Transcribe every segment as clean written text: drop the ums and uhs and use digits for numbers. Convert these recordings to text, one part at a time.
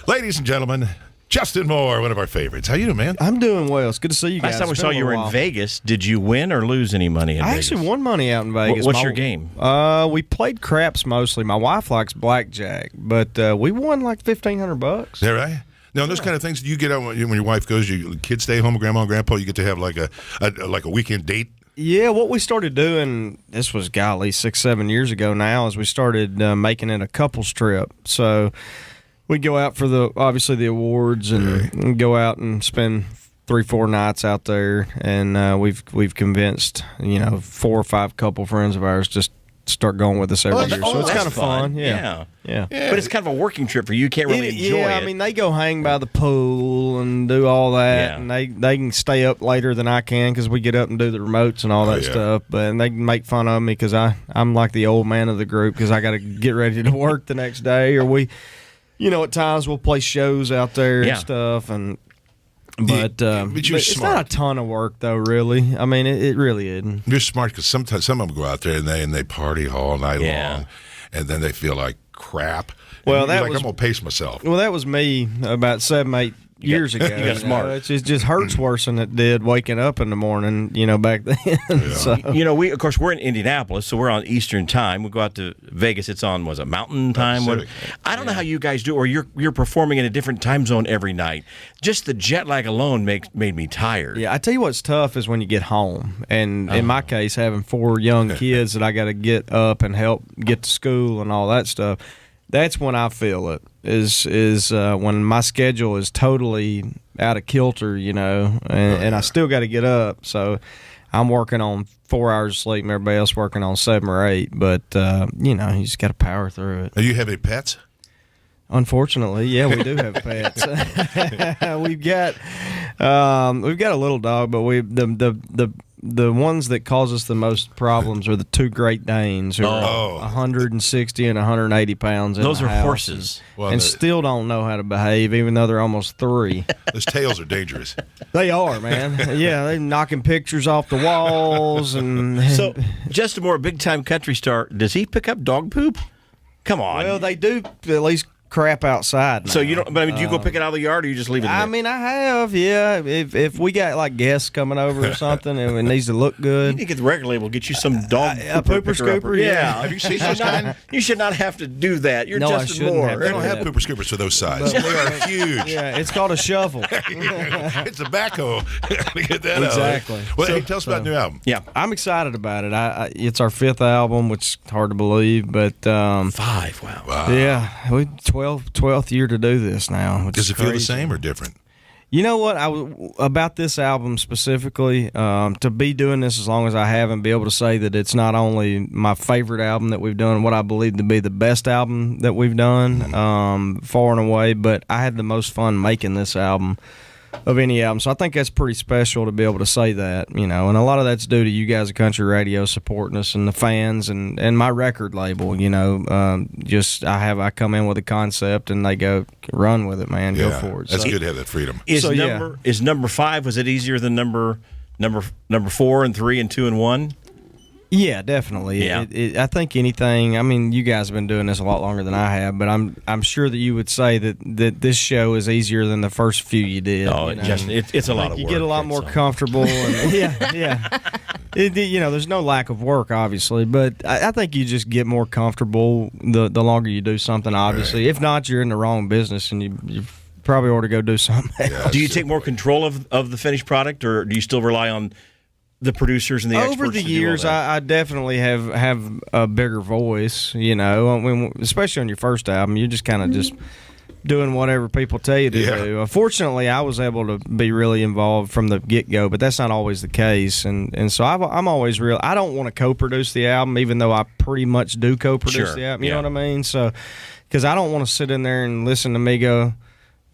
Ladies and gentlemen, Justin Moore, one of our favorites. How you doing, man? I'm doing well. It's good to see you guys. Last time we saw you were in Vegas, did you win or lose any money in Vegas? I actually won money out in Vegas. What's your game? We played craps mostly. My wife likes blackjack, but we won like $1,500. Is that right? Now, those kind of things, you get out when your wife goes, your kids stay home with grandma and grandpa, you get to have like a weekend date? Yeah, what we started doing, this was, 6-7 years ago now, is we started making it a couples trip. So we go out for obviously the awards and go out and spend 3-4 nights out there, and we've convinced 4 or 5 couple friends of ours just start going with us every year. So it's kind of fun. Yeah. But it's kind of a working trip for you. You can't really enjoy it. Yeah, I mean, they go hang by the pool and do all that, and they can stay up later than I can because we get up and do the remotes and all that stuff. And they can make fun of me because I'm like the old man of the group because I got to get ready to work the next day. Or we, at times we'll play shows out there and stuff. But it's not a ton of work, though, really. I mean, it really isn't. You're smart because sometimes some of them go out there and they party all night long, and then they feel like crap. Well, I'm going to pace myself. Well, that was me about 7-8 years ago. You got smart. It just hurts worse than it did waking up in the morning, back then. Yeah. So. Of course, we're in Indianapolis, so we're on Eastern time. We go out to Vegas. It's on, Mountain time? I don't know how you guys do, or you're performing in a different time zone every night. Just the jet lag alone made me tired. Yeah, I tell you what's tough is when you get home. And in my case, having 4 young kids that I got to get up and help get to school and all that stuff, that's when I feel it, is when my schedule is totally out of kilter, and I still got to get up. So I'm working on 4 hours of sleep and everybody else working on 7 or 8. But, you just got to power through it. Do you have any pets? Unfortunately, yeah, we do have pets. We've got a little dog, but the ones that cause us the most problems are the 2 Great Danes, who are 160 and 180 pounds. Those are house horses, and still don't know how to behave, even though they're almost 3. Those tails are dangerous. They are, man. Yeah, they're knocking pictures off the walls. And so, Justin Moore, big-time country star, does he pick up dog poop? Come on. Well, they do at least crap outside now. So you don't, but I mean, do you go pick it out of the yard or you just leave it in there? I mean, I have, yeah. If we got like guests coming over or something and it needs to look good. You need to get the record label, get you some dog a pooper scooper. Yeah. Have you seen those kind? You should not have to do that. You're Justin Moore. They don't have pooper scoopers for those size. They are huge. Yeah, it's called a shovel. It's a backhoe to get that exactly. out. Well, tell us about the new album. Yeah, I'm excited about it. It's our 5th album, which is hard to believe, but 5. Wow. Yeah, we 12th year to do this now. Does it feel the same or different? You know what? About this album specifically, to be doing this as long as I have and be able to say that it's not only my favorite album that we've done, what I believe to be the best album that we've done, far and away, but I had the most fun making this album of any album. So I think that's pretty special to be able to say that, and a lot of that's due to you guys at Country Radio supporting us and the fans and my record label, I come in with a concept and they go, run with it, man, go for it. That's good to have that freedom. Is number 5, was it easier than number 4 and 3 and 2 and 1? Yeah, definitely. Yeah. I think anything. I mean, you guys have been doing this a lot longer than I have, but I'm sure that you would say that this show is easier than the first few you did. Oh, it's a lot of work. You get a lot more comfortable. And, yeah. There's no lack of work, obviously, but I think you just get more comfortable the longer you do something. Obviously, if not, you're in the wrong business, and you probably ought to go do something else. Do you take more control of the finished product, or do you still rely on the producers and the experts? Over the years, I definitely have a bigger voice, especially on your first album. You're just kind of just doing whatever people tell you to do. Fortunately, I was able to be really involved from the get-go, but that's not always the case. And so I'm always real. I don't want to co-produce the album, even though I pretty much do co-produce the album. You know what I mean? So, because I don't want to sit in there and listen to me go,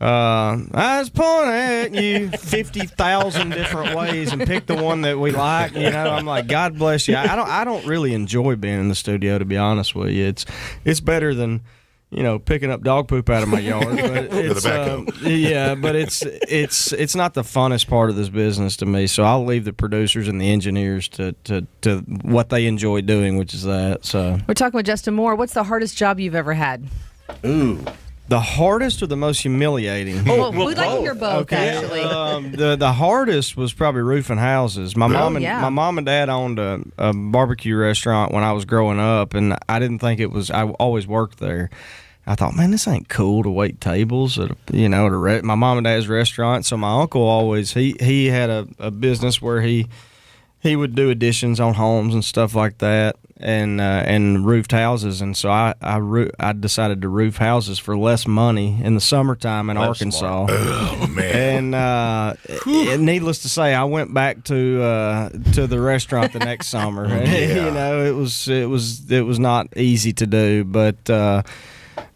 I was pointing at you 50,000 different ways and pick the one that we like. I'm like, God bless you. I don't really enjoy being in the studio, to be honest with you. It's better than picking up dog poop out of my yard. But it's, but it's not the funnest part of this business to me. So I'll leave the producers and the engineers to what they enjoy doing, which is that. So we're talking with Justin Moore. What's the hardest job you've ever had? Ooh. The hardest or the most humiliating? Well, we'd like to hear both, actually. The hardest was probably roofing houses. My mom and dad owned a barbecue restaurant when I was growing up, and I didn't think it was. I always worked there. I thought, man, this ain't cool to wait tables at my mom and dad's restaurant. So my uncle always he had a business where he would do additions on homes and stuff like that, and roofed houses. And so I decided to roof houses for less money in the summertime in Arkansas. Oh man! And needless to say, I went back to the restaurant the next summer. It was not easy to do, but.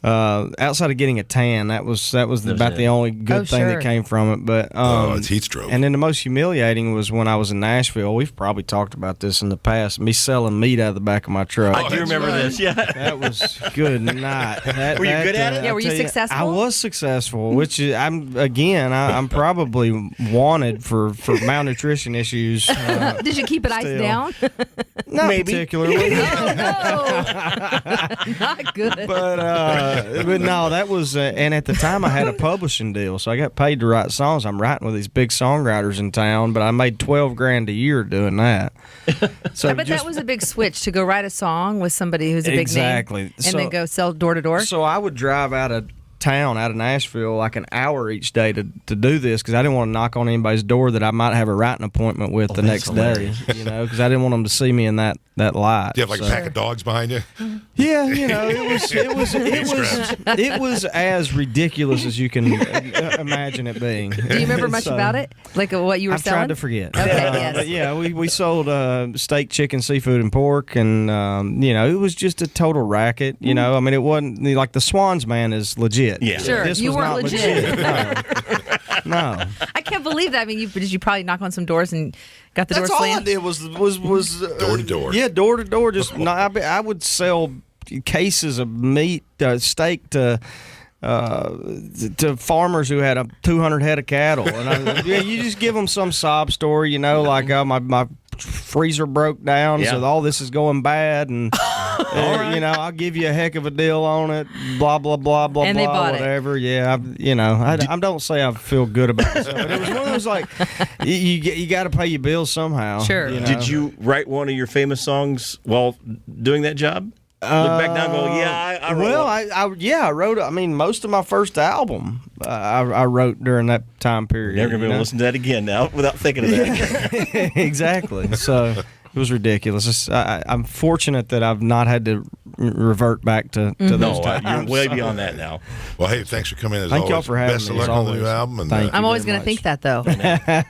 Outside of getting a tan, that was about the only good thing that came from it. But it's heat stroke. And then the most humiliating was when I was in Nashville. We've probably talked about this in the past. Me selling meat out of the back of my truck. I do remember this. Yeah, that was good night. Were you good at it? Yeah, were you successful? I was successful, which is, I'm probably wanted for malnutrition issues. Did you keep it iced down? Not particularly. Oh, no. Not good. But no, that was, and at the time I had a publishing deal, so I got paid to write songs. I'm writing with these big songwriters in town, but I made $12,000 a year doing that. So I bet that was a big switch to go write a song with somebody who's a big name, and then go sell door to door. So I would drive out of town, out of Nashville, like an hour each day to do this because I didn't want to knock on anybody's door that I might have a writing appointment with the next day. Because I didn't want them to see me in that light. Do you have like a pack of dogs behind you? Yeah, it was as ridiculous as you can imagine it being. Do you remember much about it? Like what you were selling? I've tried to forget. Okay, yes. But yeah, we sold steak, chicken, seafood, and pork, and it was just a total racket. I mean, it wasn't like the Swans man is legit. Yeah, sure. This you was weren't not legit. No. I can't believe that. I mean, did you probably knock on some doors and got the door slammed? That's all I did was door to door. Yeah, door to door. Just I would sell cases of meat, steak to farmers who had 200 head of cattle, and you just give them some sob story, like my freezer broke down, so all this is going bad, and I'll give you a heck of a deal on it, blah blah blah blah and blah, they bought whatever. Yeah, I don't say I feel good about myself, but it was one of those like you got to pay your bills somehow. Sure. Did you write one of your famous songs while doing that job? Look back now and go, I wrote I wrote. I mean, most of my first album I wrote during that time period. Never gonna be able to listen to that again now without thinking of that. Exactly. So it was ridiculous. I'm fortunate that I've not had to revert back to those times. You're way beyond that now. Well, hey, thanks for coming in. Thank y'all for having Best me. of luck on the new album. And, I'm always going to think that, though. The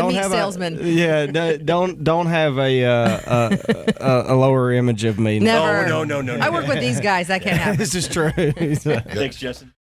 meat salesman. Don't have a lower image of me. Never. No. I work with these guys. That can't happen. This is true. Thanks, Justin.